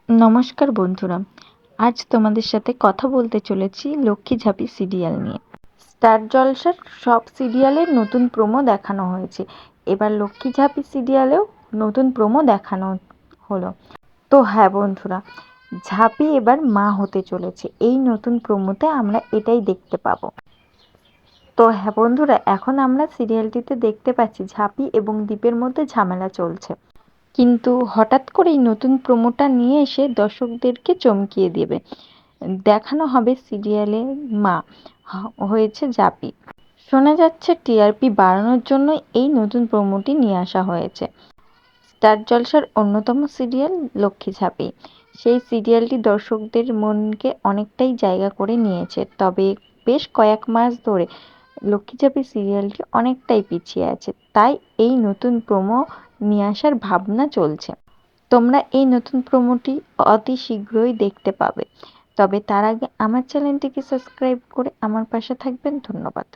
নমস্কার বন্ধুরা, আজ তোমাদের সাথে কথা বলতে চলেছি লক্ষ্মী ঝাঁপি সিরিয়াল নিয়ে। স্টার জলসার সব সিরিয়ালের নতুন প্রোমো দেখানো হয়েছে, এবার লক্ষ্মী ঝাঁপি সিরিয়ালেও নতুন প্রোমো দেখানো হলো। তো হ্যাঁ বন্ধুরা, ঝাঁপি এবার মা হতে চলেছে, এই নতুন প্রোমোতে আমরা এটাই দেখতে পাবো। তো হ্যাঁ বন্ধুরা, এখন আমরা সিরিয়ালটিতে দেখতে পাচ্ছি ঝাঁপি এবং দীপের মধ্যে ঝামেলা চলছে, কিন্তু হঠাৎ করেই নতুন প্রোমোটা নিয়ে এসে দর্শকদেরকে চমকিয়ে দেবে। দেখানো হবে সিরিয়ালে মা হয়েছে জাপি। শোনা যাচ্ছে টিআরপি বাড়ানোর জন্য এই নতুন প্রোমোটি নিয়ে আসা হয়েছে। স্টার জলসার অন্যতম সিরিয়াল লক্ষ্মী ঝাঁপি, সেই সিরিয়ালটি দর্শকদের মনকে অনেকটাই জায়গা করে নিয়েছে, তবে বেশ কয়েক মাস ধরে লক্ষ্মী ঝাঁপি সিরিয়ালটি অনেকটাই পিছিয়ে আছে, তাই এই নতুন প্রোমো নিয়ে আসার ভাবনা চলছে। তোমরা এই নতুন প্রোমোটি অতি শীঘ্রই দেখতে পাবে, তবে তার আগে আমার চ্যানেলটিকে সাবস্ক্রাইব করে আমার পাশে থাকবেন। ধন্যবাদ।